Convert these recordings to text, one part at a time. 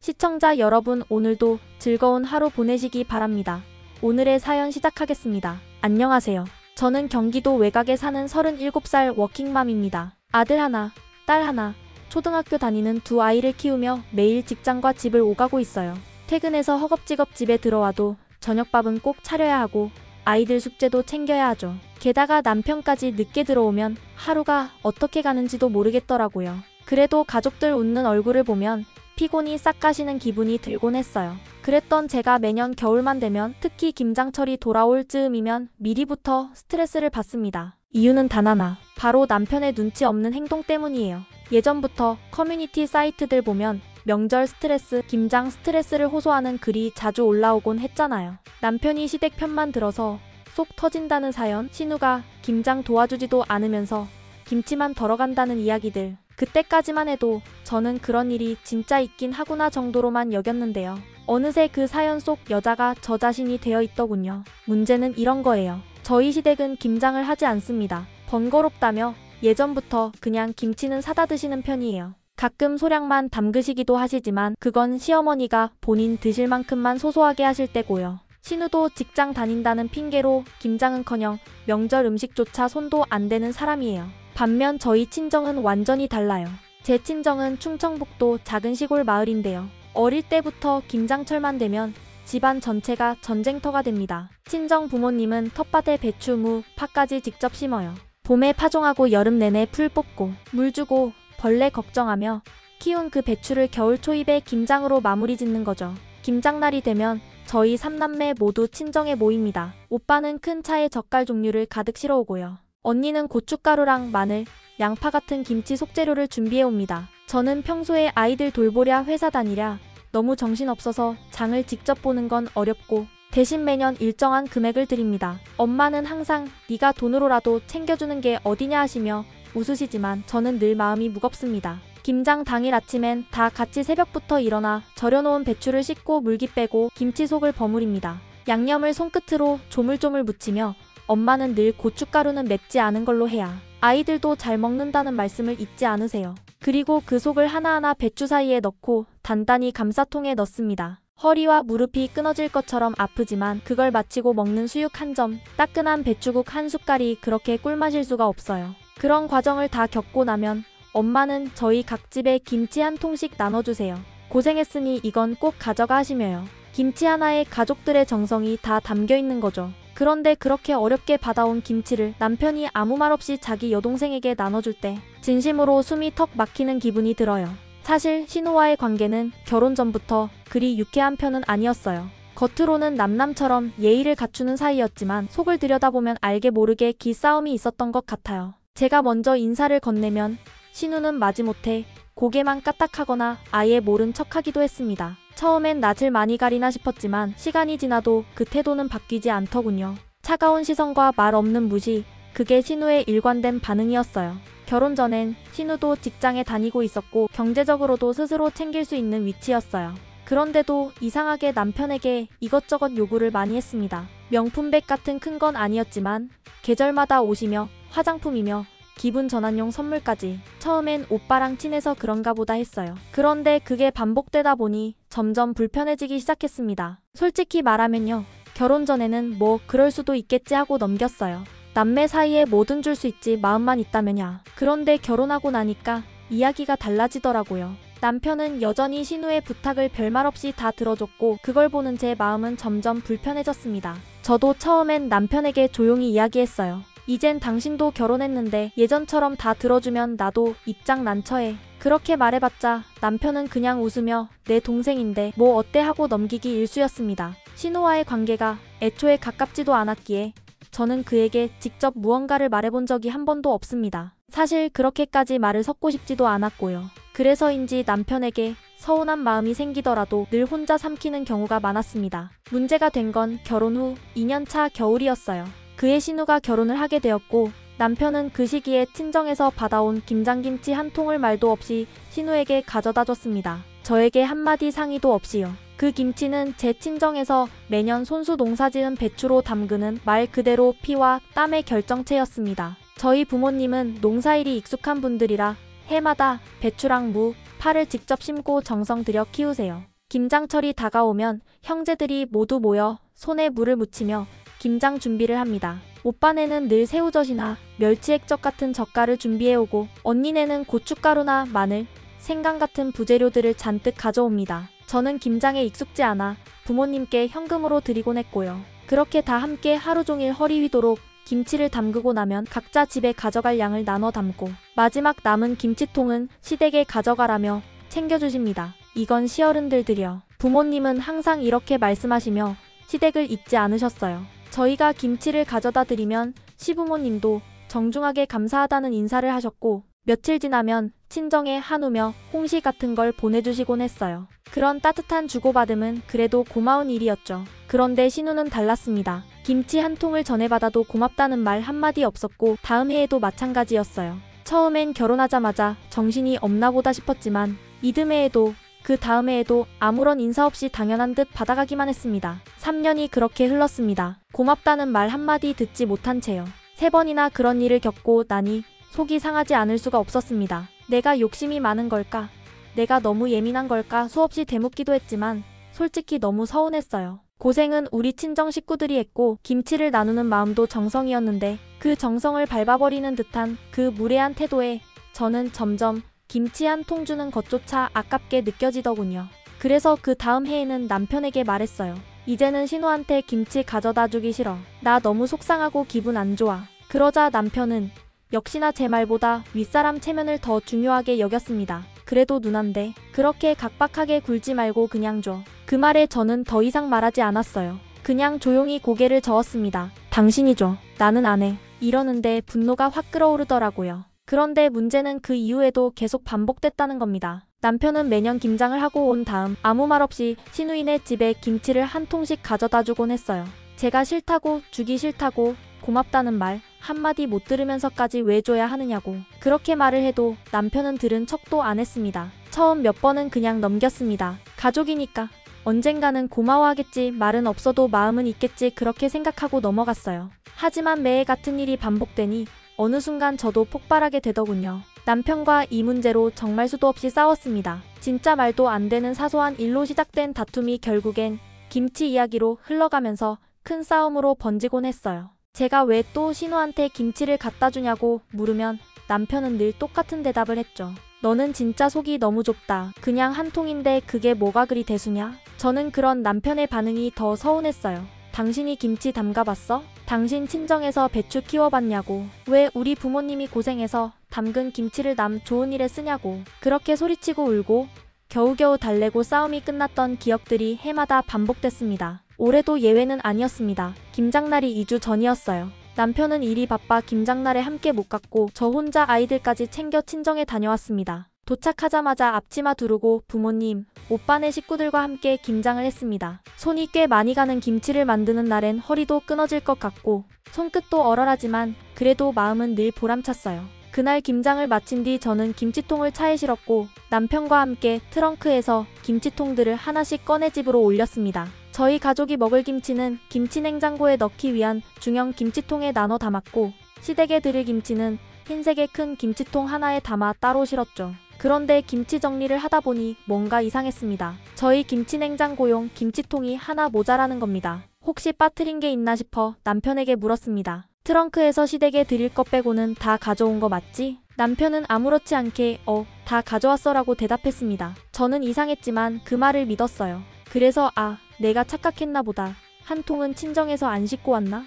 시청자 여러분, 오늘도 즐거운 하루 보내시기 바랍니다. 오늘의 사연 시작하겠습니다. 안녕하세요. 저는 경기도 외곽에 사는 37살 워킹맘입니다. 아들 하나, 딸 하나, 초등학교 다니는 두 아이를 키우며 매일 직장과 집을 오가고 있어요. 퇴근해서 허겁지겁 집에 들어와도 저녁밥은 꼭 차려야 하고 아이들 숙제도 챙겨야 하죠. 게다가 남편까지 늦게 들어오면 하루가 어떻게 가는지도 모르겠더라고요. 그래도 가족들 웃는 얼굴을 보면 피곤이 싹 가시는 기분이 들곤 했어요. 그랬던 제가 매년 겨울만 되면, 특히 김장철이 돌아올 즈음이면 미리부터 스트레스를 받습니다. 이유는 단 하나, 바로 남편의 눈치 없는 행동 때문이에요. 예전부터 커뮤니티 사이트들 보면 명절 스트레스, 김장 스트레스를 호소하는 글이 자주 올라오곤 했잖아요. 남편이 시댁 편만 들어서 속 터진다는 사연, 신우가 김장 도와주지도 않으면서 김치만 덜어간다는 이야기들. 그때까지만 해도 저는 그런 일이 진짜 있긴 하구나 정도로만 여겼는데요. 어느새 그 사연 속 여자가 저 자신이 되어 있더군요. 문제는 이런 거예요. 저희 시댁은 김장을 하지 않습니다. 번거롭다며 예전부터 그냥 김치는 사다 드시는 편이에요. 가끔 소량만 담그시기도 하시지만 그건 시어머니가 본인 드실 만큼만 소소하게 하실 때고요. 신우도 직장 다닌다는 핑계로 김장은커녕 명절 음식조차 손도 안 대는 사람이에요. 반면 저희 친정은 완전히 달라요. 제 친정은 충청북도 작은 시골 마을인데요. 어릴 때부터 김장철만 되면 집안 전체가 전쟁터가 됩니다. 친정 부모님은 텃밭에 배추, 무, 파까지 직접 심어요. 봄에 파종하고 여름 내내 풀 뽑고 물 주고 벌레 걱정하며 키운 그 배추를 겨울 초입에 김장으로 마무리 짓는 거죠. 김장날이 되면 저희 3남매 모두 친정에 모입니다. 오빠는 큰 차에 젓갈 종류를 가득 실어오고요. 언니는 고춧가루랑 마늘, 양파 같은 김치 속재료를 준비해옵니다. 저는 평소에 아이들 돌보랴 회사 다니랴 너무 정신없어서 장을 직접 보는 건 어렵고 대신 매년 일정한 금액을 드립니다. 엄마는 항상 네가 돈으로라도 챙겨주는 게 어디냐 하시며 웃으시지만 저는 늘 마음이 무겁습니다. 김장 당일 아침엔 다 같이 새벽부터 일어나 절여놓은 배추를 씻고 물기 빼고 김치 속을 버무립니다. 양념을 손끝으로 조물조물 묻히며 엄마는 늘 고춧가루는 맵지 않은 걸로 해야 아이들도 잘 먹는다는 말씀을 잊지 않으세요. 그리고 그 속을 하나하나 배추 사이에 넣고 단단히 감사통에 넣습니다. 허리와 무릎이 끊어질 것처럼 아프지만 그걸 마치고 먹는 수육 한 점, 따끈한 배추국 한 숟갈이 그렇게 꿀맛일 수가 없어요. 그런 과정을 다 겪고 나면 엄마는 저희 각 집에 김치 한 통씩 나눠주세요. 고생했으니 이건 꼭 가져가 하시며요. 김치 하나에 가족들의 정성이 다 담겨 있는 거죠. 그런데 그렇게 어렵게 받아온 김치를 남편이 아무 말 없이 자기 여동생에게 나눠줄 때 진심으로 숨이 턱 막히는 기분이 들어요. 사실 신우와의 관계는 결혼 전부터 그리 유쾌한 편은 아니었어요. 겉으로는 남남처럼 예의를 갖추는 사이였지만 속을 들여다보면 알게 모르게 기싸움이 있었던 것 같아요. 제가 먼저 인사를 건네면 신우는 마지못해 고개만 까딱하거나 아예 모른 척하기도 했습니다. 처음엔 낯을 많이 가리나 싶었지만 시간이 지나도 그 태도는 바뀌지 않더군요. 차가운 시선과 말 없는 무시, 그게 신우의 일관된 반응이었어요. 결혼 전엔 신우도 직장에 다니고 있었고 경제적으로도 스스로 챙길 수 있는 위치였어요. 그런데도 이상하게 남편에게 이것저것 요구를 많이 했습니다. 명품백 같은 큰 건 아니었지만 계절마다 옷이며 화장품이며 기분 전환용 선물까지. 처음엔 오빠랑 친해서 그런가 보다 했어요. 그런데 그게 반복되다 보니 점점 불편해지기 시작했습니다. 솔직히 말하면요. 결혼 전에는 뭐 그럴 수도 있겠지 하고 넘겼어요. 남매 사이에 뭐든 줄 수 있지 마음만 있다면야. 그런데 결혼하고 나니까 이야기가 달라지더라고요. 남편은 여전히 신우의 부탁을 별말 없이 다 들어줬고 그걸 보는 제 마음은 점점 불편해졌습니다. 저도 처음엔 남편에게 조용히 이야기했어요. 이젠 당신도 결혼했는데 예전처럼 다 들어주면 나도 입장 난처해. 그렇게 말해봤자 남편은 그냥 웃으며 내 동생인데 뭐 어때 하고 넘기기 일쑤였습니다. 신우와의 관계가 애초에 가깝지도 않았기에 저는 그에게 직접 무언가를 말해본 적이 한 번도 없습니다. 사실 그렇게까지 말을 섞고 싶지도 않았고요. 그래서인지 남편에게 서운한 마음이 생기더라도 늘 혼자 삼키는 경우가 많았습니다. 문제가 된 건 결혼 후 2년차 겨울이었어요. 그해 신우가 결혼을 하게 되었고 남편은 그 시기에 친정에서 받아온 김장김치 한 통을 말도 없이 신우에게 가져다 줬습니다. 저에게 한마디 상의도 없이요. 그 김치는 제 친정에서 매년 손수 농사지은 배추로 담그는 말 그대로 피와 땀의 결정체였습니다. 저희 부모님은 농사일이 익숙한 분들이라 해마다 배추랑 무, 파를 직접 심고 정성 들여 키우세요. 김장철이 다가오면 형제들이 모두 모여 손에 물을 묻히며 김장 준비를 합니다. 오빠네는 늘 새우젓이나 멸치액젓 같은 젓갈을 준비해오고 언니네는 고춧가루나 마늘, 생강 같은 부재료들을 잔뜩 가져옵니다. 저는 김장에 익숙지 않아 부모님께 현금으로 드리곤 했고요. 그렇게 다 함께 하루 종일 허리 휘도록 김치를 담그고 나면 각자 집에 가져갈 양을 나눠 담고 마지막 남은 김치통은 시댁에 가져가라며 챙겨주십니다. 이건 시어른들들이여. 부모님은 항상 이렇게 말씀하시며 시댁을 잊지 않으셨어요. 저희가 김치를 가져다 드리면 시부모님도 정중하게 감사하다는 인사를 하셨고 며칠 지나면 친정에 한우며 홍시 같은 걸 보내주시곤 했어요. 그런 따뜻한 주고받음은 그래도 고마운 일이었죠. 그런데 신우는 달랐습니다. 김치 한 통을 전해받아도 고맙다는 말 한마디 없었고 다음 해에도 마찬가지였어요. 처음엔 결혼하자마자 정신이 없나 보다 싶었지만 이듬해에도 그 다음 해에도 아무런 인사 없이 당연한 듯 받아가기만 했습니다. 3년이 그렇게 흘렀습니다. 고맙다는 말 한마디 듣지 못한 채요. 3번이나 그런 일을 겪고 나니 속이 상하지 않을 수가 없었습니다. 내가 욕심이 많은 걸까? 내가 너무 예민한 걸까? 수없이 되묻기도 했지만 솔직히 너무 서운했어요. 고생은 우리 친정 식구들이 했고 김치를 나누는 마음도 정성이었는데 그 정성을 밟아버리는 듯한 그 무례한 태도에 저는 점점 김치 한 통 주는 것조차 아깝게 느껴지더군요. 그래서 그 다음 해에는 남편에게 말했어요. 이제는 신우한테 김치 가져다 주기 싫어. 나 너무 속상하고 기분 안 좋아. 그러자 남편은 역시나 제 말보다 윗사람 체면을 더 중요하게 여겼습니다. 그래도 누난데 그렇게 각박하게 굴지 말고 그냥 줘. 그 말에 저는 더 이상 말하지 않았어요. 그냥 조용히 고개를 저었습니다. 당신이 줘. 나는 안 해. 이러는데 분노가 확 끓어오르더라고요. 그런데 문제는 그 이후에도 계속 반복됐다는 겁니다. 남편은 매년 김장을 하고 온 다음 아무 말 없이 시누이네 집에 김치를 한 통씩 가져다 주곤 했어요. 제가 싫다고 주기 싫다고 고맙다는 말 한마디 못 들으면서까지 왜 줘야 하느냐고 그렇게 말을 해도 남편은 들은 척도 안 했습니다. 처음 몇 번은 그냥 넘겼습니다. 가족이니까 언젠가는 고마워하겠지, 말은 없어도 마음은 있겠지 그렇게 생각하고 넘어갔어요. 하지만 매해 같은 일이 반복되니 어느 순간 저도 폭발하게 되더군요. 남편과 이 문제로 정말 수도 없이 싸웠습니다. 진짜 말도 안 되는 사소한 일로 시작된 다툼이 결국엔 김치 이야기로 흘러가면서 큰 싸움으로 번지곤 했어요. 제가 왜 또 신우한테 김치를 갖다 주냐고 물으면 남편은 늘 똑같은 대답을 했죠. 너는 진짜 속이 너무 좁다. 그냥 한 통인데 그게 뭐가 그리 대수냐? 저는 그런 남편의 반응이 더 서운했어요. 당신이 김치 담가봤어? 당신 친정에서 배추 키워봤냐고. 왜 우리 부모님이 고생해서 담근 김치를 남 좋은 일에 쓰냐고. 그렇게 소리치고 울고 겨우겨우 달래고 싸움이 끝났던 기억들이 해마다 반복됐습니다. 올해도 예외는 아니었습니다. 김장날이 2주 전이었어요. 남편은 일이 바빠 김장날에 함께 못 갔고 저 혼자 아이들까지 챙겨 친정에 다녀왔습니다. 도착하자마자 앞치마 두르고 부모님, 오빠네 식구들과 함께 김장을 했습니다. 손이 꽤 많이 가는 김치를 만드는 날엔 허리도 끊어질 것 같고 손끝도 얼얼하지만 그래도 마음은 늘 보람찼어요. 그날 김장을 마친 뒤 저는 김치통을 차에 실었고 남편과 함께 트렁크에서 김치통들을 하나씩 꺼내 집으로 올렸습니다. 저희 가족이 먹을 김치는 김치냉장고에 넣기 위한 중형 김치통에 나눠 담았고 시댁에 드릴 김치는 흰색의 큰 김치통 하나에 담아 따로 실었죠. 그런데 김치 정리를 하다 보니 뭔가 이상했습니다. 저희 김치냉장고용 김치통이 하나 모자라는 겁니다. 혹시 빠뜨린 게 있나 싶어 남편에게 물었습니다. 트렁크에서 시댁에 드릴 것 빼고는 다 가져온 거 맞지? 남편은 아무렇지 않게 다 가져왔어 라고 대답했습니다. 저는 이상했지만 그 말을 믿었어요. 그래서 내가 착각했나 보다. 한 통은 친정에서 안 싣고 왔나?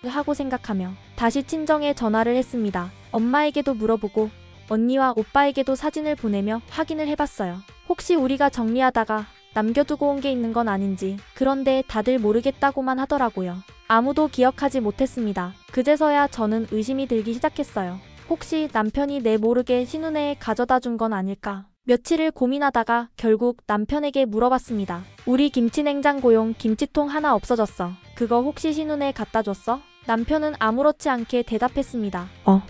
하고 생각하며 다시 친정에 전화를 했습니다. 엄마에게도 물어보고 언니와 오빠에게도 사진을 보내며 확인을 해봤어요. 혹시 우리가 정리하다가 남겨두고 온 게 있는 건 아닌지. 그런데 다들 모르겠다고만 하더라고요. 아무도 기억하지 못했습니다. 그제서야 저는 의심이 들기 시작했어요. 혹시 남편이 내 모르게 신우네에 가져다 준 건 아닐까? 며칠을 고민하다가 결국 남편에게 물어봤습니다. 우리 김치냉장고용 김치통 하나 없어졌어. 그거 혹시 신우네 갖다 줬어? 남편은 아무렇지 않게 대답했습니다.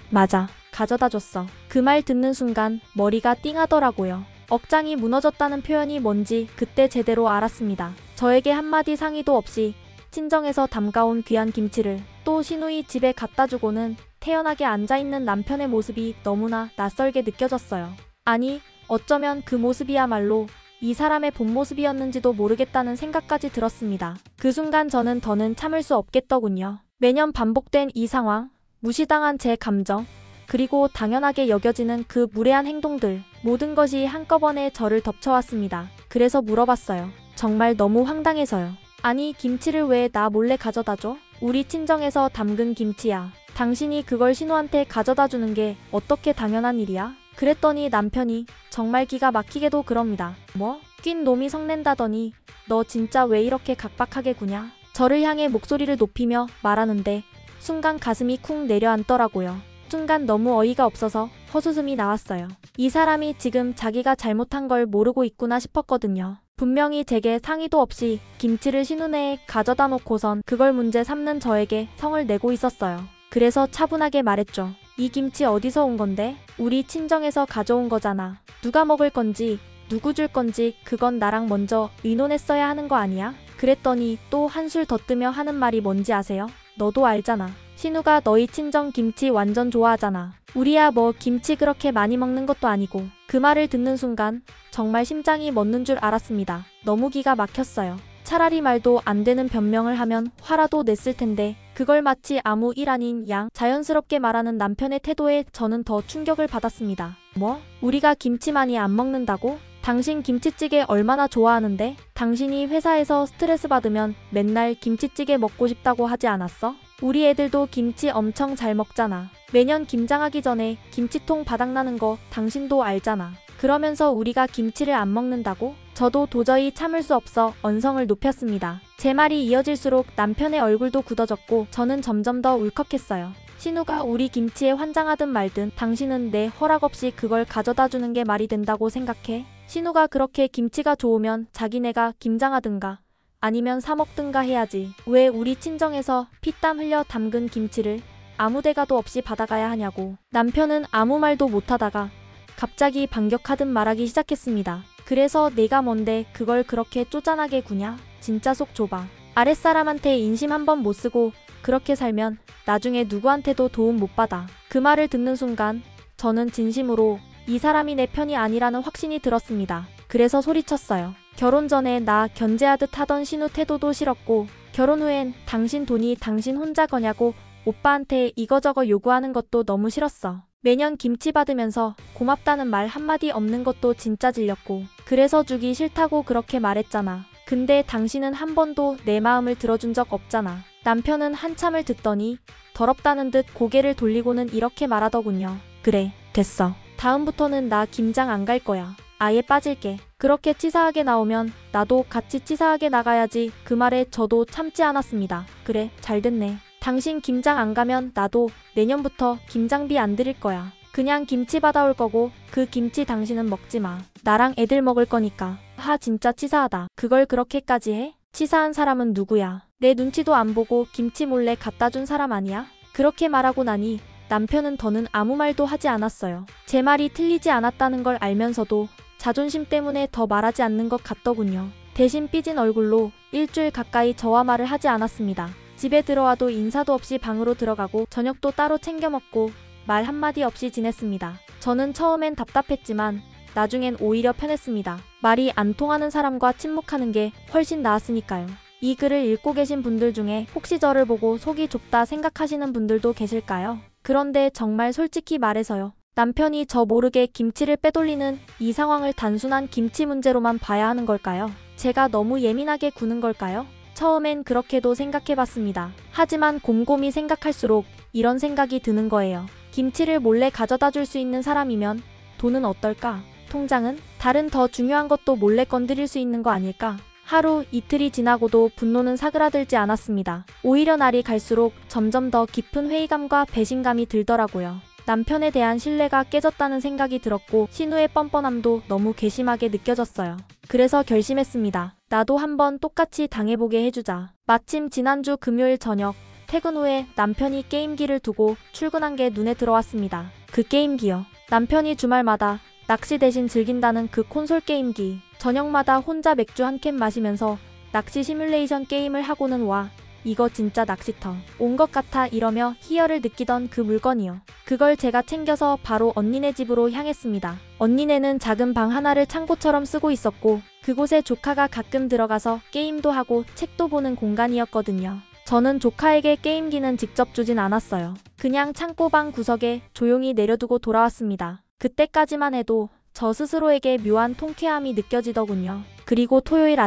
맞아. 가져다 줬어. 그 말 듣는 순간 머리가 띵하더라고요. 억장이 무너졌다는 표현이 뭔지 그때 제대로 알았습니다. 저에게 한마디 상의도 없이 친정에서 담가온 귀한 김치를 또 시누이 집에 갖다 주고는 태연하게 앉아있는 남편의 모습이 너무나 낯설게 느껴졌어요. 아니, 어쩌면 그 모습이야말로 이 사람의 본 모습이었는지도 모르겠다는 생각까지 들었습니다. 그 순간 저는 더는 참을 수 없겠더군요. 매년 반복된 이 상황, 무시당한 제 감정, 그리고 당연하게 여겨지는 그 무례한 행동들, 모든 것이 한꺼번에 저를 덮쳐왔습니다. 그래서 물어봤어요. 정말 너무 황당해서요. 아니, 김치를 왜 나 몰래 가져다줘? 우리 친정에서 담근 김치야. 당신이 그걸 신우한테 가져다 주는 게 어떻게 당연한 일이야? 그랬더니 남편이 정말 기가 막히게도 그럽니다. 뭐? 낀 놈이 성낸다더니 너 진짜 왜 이렇게 각박하게 구냐? 저를 향해 목소리를 높이며 말하는데 순간 가슴이 쿵 내려앉더라고요. 순간 너무 어이가 없어서 헛웃음이 나왔어요. 이 사람이 지금 자기가 잘못한 걸 모르고 있구나 싶었거든요. 분명히 제게 상의도 없이 김치를 신우네에 가져다 놓고선 그걸 문제 삼는 저에게 성을 내고 있었어요. 그래서 차분하게 말했죠. 이 김치 어디서 온 건데? 우리 친정에서 가져온 거잖아. 누가 먹을 건지 누구 줄 건지 그건 나랑 먼저 의논했어야 하는 거 아니야? 그랬더니 또 한술 더 뜨며 하는 말이 뭔지 아세요? 너도 알잖아. 신우가 너희 친정 김치 완전 좋아하잖아. 우리야 뭐 김치 그렇게 많이 먹는 것도 아니고. 그 말을 듣는 순간 정말 심장이 멎는 줄 알았습니다. 너무 기가 막혔어요. 차라리 말도 안 되는 변명을 하면 화라도 냈을 텐데 그걸 마치 아무 일 아닌 양 자연스럽게 말하는 남편의 태도에 저는 더 충격을 받았습니다. 뭐? 우리가 김치 많이 안 먹는다고? 당신 김치찌개 얼마나 좋아하는데? 당신이 회사에서 스트레스 받으면 맨날 김치찌개 먹고 싶다고 하지 않았어? 우리 애들도 김치 엄청 잘 먹잖아. 매년 김장하기 전에 김치통 바닥나는 거 당신도 알잖아. 그러면서 우리가 김치를 안 먹는다고? 저도 도저히 참을 수 없어 언성을 높였습니다. 제 말이 이어질수록 남편의 얼굴도 굳어졌고 저는 점점 더 울컥했어요. 신우가 우리 김치에 환장하든 말든 당신은 내 허락 없이 그걸 가져다 주는 게 말이 된다고 생각해? 신우가 그렇게 김치가 좋으면 자기네가 김장하든가 아니면 사 먹든가 해야지. 왜 우리 친정에서 피땀 흘려 담근 김치를 아무 데가도 없이 받아가야 하냐고. 남편은 아무 말도 못하다가 갑자기 반격하듯 말하기 시작했습니다. 그래서 내가 뭔데 그걸 그렇게 쪼잔하게 구냐? 진짜 속 좁아. 아랫사람한테 인심 한번 못 쓰고 그렇게 살면 나중에 누구한테도 도움 못 받아. 그 말을 듣는 순간 저는 진심으로 이 사람이 내 편이 아니라는 확신이 들었습니다. 그래서 소리쳤어요. 결혼 전에 나 견제하듯 하던 신우 태도도 싫었고 결혼 후엔 당신 돈이 당신 혼자 거냐고 오빠한테 이거저거 요구하는 것도 너무 싫었어. 매년 김치 받으면서 고맙다는 말 한마디 없는 것도 진짜 질렸고 그래서 주기 싫다고 그렇게 말했잖아. 근데 당신은 한 번도 내 마음을 들어준 적 없잖아. 남편은 한참을 듣더니 더럽다는 듯 고개를 돌리고는 이렇게 말하더군요. 그래, 됐어. 다음부터는 나 김장 안 갈 거야. 아예 빠질게. 그렇게 치사하게 나오면 나도 같이 치사하게 나가야지. 그 말에 저도 참지 않았습니다. 그래, 잘됐네. 당신 김장 안 가면 나도 내년부터 김장비 안 드릴 거야. 그냥 김치 받아올 거고 그 김치 당신은 먹지 마. 나랑 애들 먹을 거니까. 하, 진짜 치사하다. 그걸 그렇게까지 해? 치사한 사람은 누구야? 내 눈치도 안 보고 김치 몰래 갖다 준 사람 아니야? 그렇게 말하고 나니 남편은 더는 아무 말도 하지 않았어요. 제 말이 틀리지 않았다는 걸 알면서도 자존심 때문에 더 말하지 않는 것 같더군요. 대신 삐진 얼굴로 일주일 가까이 저와 말을 하지 않았습니다. 집에 들어와도 인사도 없이 방으로 들어가고 저녁도 따로 챙겨 먹고 말 한마디 없이 지냈습니다. 저는 처음엔 답답했지만 나중엔 오히려 편했습니다. 말이 안 통하는 사람과 침묵하는 게 훨씬 나았으니까요. 이 글을 읽고 계신 분들 중에 혹시 저를 보고 속이 좁다 생각하시는 분들도 계실까요? 그런데 정말 솔직히 말해서요. 남편이 저 모르게 김치를 빼돌리는 이 상황을 단순한 김치 문제로만 봐야 하는 걸까요? 제가 너무 예민하게 구는 걸까요? 처음엔 그렇게도 생각해봤습니다. 하지만 곰곰이 생각할수록 이런 생각이 드는 거예요. 김치를 몰래 가져다 줄 수 있는 사람이면 돈은 어떨까? 통장은? 다른 더 중요한 것도 몰래 건드릴 수 있는 거 아닐까? 하루 이틀이 지나고도 분노는 사그라들지 않았습니다. 오히려 날이 갈수록 점점 더 깊은 회의감과 배신감이 들더라고요. 남편에 대한 신뢰가 깨졌다는 생각이 들었고 신우의 뻔뻔함도 너무 괘씸하게 느껴졌어요. 그래서 결심했습니다. 나도 한번 똑같이 당해보게 해주자. 마침 지난주 금요일 저녁 퇴근 후에 남편이 게임기를 두고 출근한 게 눈에 들어왔습니다. 그 게임기요. 남편이 주말마다 낚시 대신 즐긴다는 그 콘솔 게임기. 저녁마다 혼자 맥주 한 캔 마시면서 낚시 시뮬레이션 게임을 하고는 와 이거 진짜 낚시터 온 것 같아 이러며 희열을 느끼던 그 물건이요. 그걸 제가 챙겨서 바로 언니네 집으로 향했습니다. 언니네는 작은 방 하나를 창고처럼 쓰고 있었고 그곳에 조카가 가끔 들어가서 게임도 하고 책도 보는 공간이었거든요. 저는 조카에게 게임기는 직접 주진 않았어요. 그냥 창고방 구석에 조용히 내려두고 돌아왔습니다. 그때까지만 해도 저 스스로에게 묘한 통쾌함이 느껴지더군요. 그리고 토요일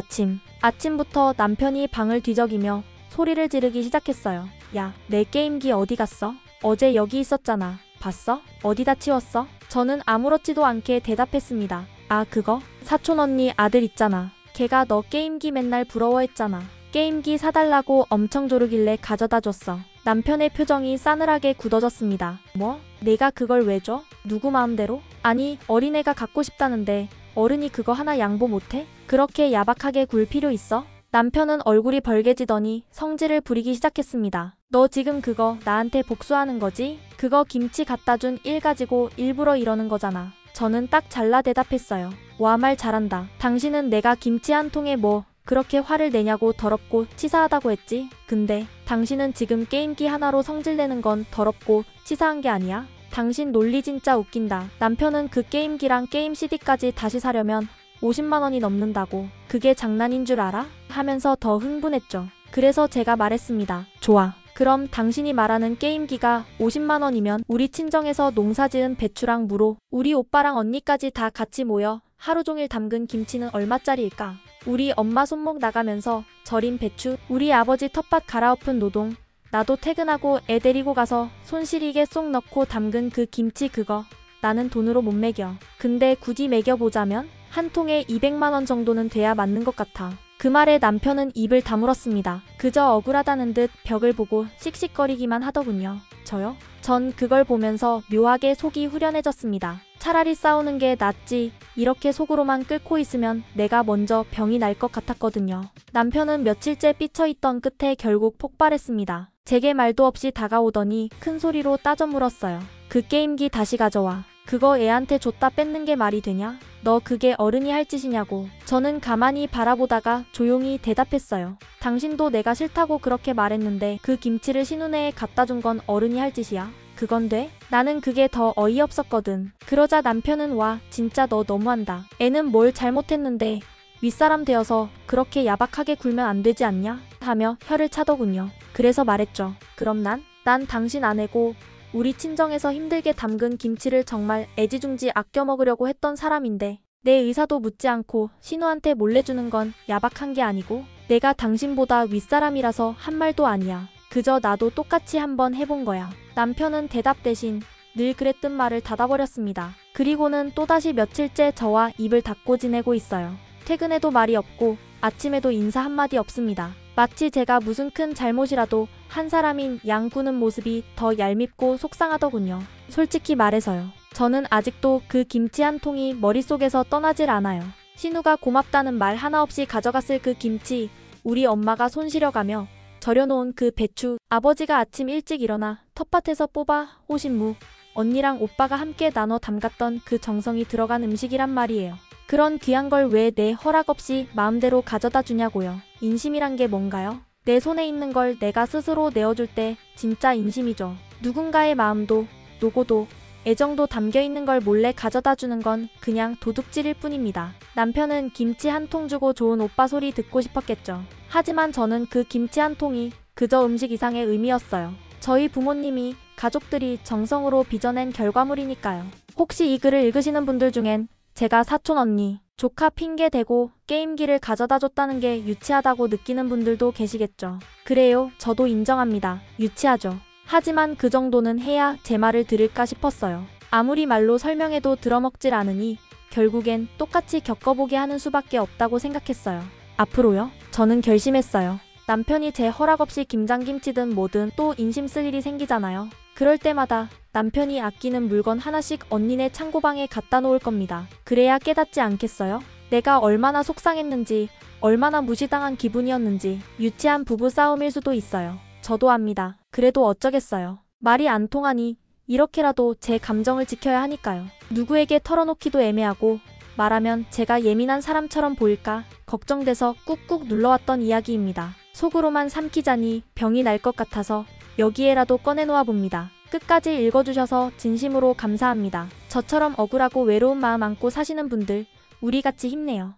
아침부터 남편이 방을 뒤적이며 소리를 지르기 시작했어요. 야, 내 게임기 어디 갔어? 어제 여기 있었잖아. 봤어? 어디다 치웠어? 저는 아무렇지도 않게 대답했습니다. 아, 그거? 사촌 언니 아들 있잖아. 걔가 너 게임기 맨날 부러워했잖아. 게임기 사달라고 엄청 조르길래 가져다 줬어. 남편의 표정이 싸늘하게 굳어졌습니다. 뭐? 내가 그걸 왜 줘? 누구 마음대로? 아니, 어린애가 갖고 싶다는데 어른이 그거 하나 양보 못해? 그렇게 야박하게 굴 필요 있어? 남편은 얼굴이 벌개지더니 성질을 부리기 시작했습니다. 너 지금 그거 나한테 복수하는 거지? 그거 김치 갖다 준 일 가지고 일부러 이러는 거잖아. 저는 딱 잘라 대답했어요. 와, 말 잘한다. 당신은 내가 김치 한 통에 뭐 그렇게 화를 내냐고 더럽고 치사하다고 했지? 근데 당신은 지금 게임기 하나로 성질내는 건 더럽고 치사한 게 아니야? 당신 논리 진짜 웃긴다. 남편은 그 게임기랑 게임 CD까지 다시 사려면 50만 원이 넘는다고. 그게 장난인 줄 알아? 하면서 더 흥분했죠. 그래서 제가 말했습니다. 좋아. 그럼 당신이 말하는 게임기가 50만 원이면 우리 친정에서 농사지은 배추랑 무로 우리 오빠랑 언니까지 다 같이 모여 하루 종일 담근 김치는 얼마짜리일까? 우리 엄마 손목 나가면서 절인 배추, 우리 아버지 텃밭 갈아엎은 노동, 나도 퇴근하고 애 데리고 가서 손 시리게 쏙 넣고 담근 그 김치 그거 나는 돈으로 못 매겨. 근데 굳이 매겨보자면 한 통에 200만 원 정도는 돼야 맞는 것 같아. 그 말에 남편은 입을 다물었습니다. 그저 억울하다는 듯 벽을 보고 씩씩거리기만 하더군요. 저요? 전 그걸 보면서 묘하게 속이 후련해졌습니다. 차라리 싸우는 게 낫지 이렇게 속으로만 끓고 있으면 내가 먼저 병이 날 것 같았거든요. 남편은 며칠째 삐쳐있던 끝에 결국 폭발했습니다. 제게 말도 없이 다가오더니 큰 소리로 따져 물었어요. 그 게임기 다시 가져와. 그거 애한테 줬다 뺏는 게 말이 되냐? 너 그게 어른이 할 짓이냐고. 저는 가만히 바라보다가 조용히 대답했어요. 당신도 내가 싫다고 그렇게 말했는데 그 김치를 신우네에 갖다 준 건 어른이 할 짓이야? 그건 돼? 나는 그게 더 어이없었거든. 그러자 남편은 와, 진짜 너 너무한다. 애는 뭘 잘못했는데 윗사람 되어서 그렇게 야박하게 굴면 안 되지 않냐? 하며 혀를 차더군요. 그래서 말했죠. 그럼 난 당신 아내고 우리 친정에서 힘들게 담근 김치를 정말 애지중지 아껴 먹으려고 했던 사람인데 내 의사도 묻지 않고 신우한테 몰래 주는 건 야박한 게 아니고 내가 당신보다 윗사람이라서 한 말도 아니야. 그저 나도 똑같이 한번 해본 거야. 남편은 대답 대신 늘 그랬던 말을 닫아버렸습니다. 그리고는 또다시 며칠째 저와 입을 닫고 지내고 있어요. 퇴근해도 말이 없고 아침에도 인사 한마디 없습니다. 마치 제가 무슨 큰 잘못이라도 한 사람인 양구는 모습이 더 얄밉고 속상하더군요. 솔직히 말해서요. 저는 아직도 그 김치 한 통이 머릿속에서 떠나질 않아요. 신우가 고맙다는 말 하나 없이 가져갔을 그 김치, 우리 엄마가 손 시려가며 절여놓은 그 배추, 아버지가 아침 일찍 일어나 텃밭에서 뽑아 오신 무, 언니랑 오빠가 함께 나눠 담갔던 그 정성이 들어간 음식이란 말이에요. 그런 귀한 걸 왜 내 허락 없이 마음대로 가져다 주냐고요. 인심이란 게 뭔가요? 내 손에 있는 걸 내가 스스로 내어줄 때 진짜 인심이죠. 누군가의 마음도, 노고도, 애정도 담겨있는 걸 몰래 가져다 주는 건 그냥 도둑질일 뿐입니다. 남편은 김치 한 통 주고 좋은 오빠 소리 듣고 싶었겠죠. 하지만 저는 그 김치 한 통이 그저 음식 이상의 의미였어요. 저희 부모님이, 가족들이 정성으로 빚어낸 결과물이니까요. 혹시 이 글을 읽으시는 분들 중엔 제가 사촌 언니, 조카 핑계 대고 게임기를 가져다 줬다는 게 유치하다고 느끼는 분들도 계시겠죠. 그래요, 저도 인정합니다. 유치하죠. 하지만 그 정도는 해야 제 말을 들을까 싶었어요. 아무리 말로 설명해도 들어먹질 않으니 결국엔 똑같이 겪어보게 하는 수밖에 없다고 생각했어요. 앞으로요? 저는 결심했어요. 남편이 제 허락 없이 김장김치든 뭐든 또 인심 쓸 일이 생기잖아요. 그럴 때마다 남편이 아끼는 물건 하나씩 언니네 창고방에 갖다 놓을 겁니다. 그래야 깨닫지 않겠어요? 내가 얼마나 속상했는지, 얼마나 무시당한 기분이었는지. 유치한 부부 싸움일 수도 있어요. 저도 압니다. 그래도 어쩌겠어요. 말이 안 통하니 이렇게라도 제 감정을 지켜야 하니까요. 누구에게 털어놓기도 애매하고 말하면 제가 예민한 사람처럼 보일까 걱정돼서 꾹꾹 눌러왔던 이야기입니다. 속으로만 삼키자니 병이 날 것 같아서 여기에라도 꺼내놓아 봅니다. 끝까지 읽어주셔서 진심으로 감사합니다. 저처럼 억울하고 외로운 마음 안고 사시는 분들, 우리 같이 힘내요.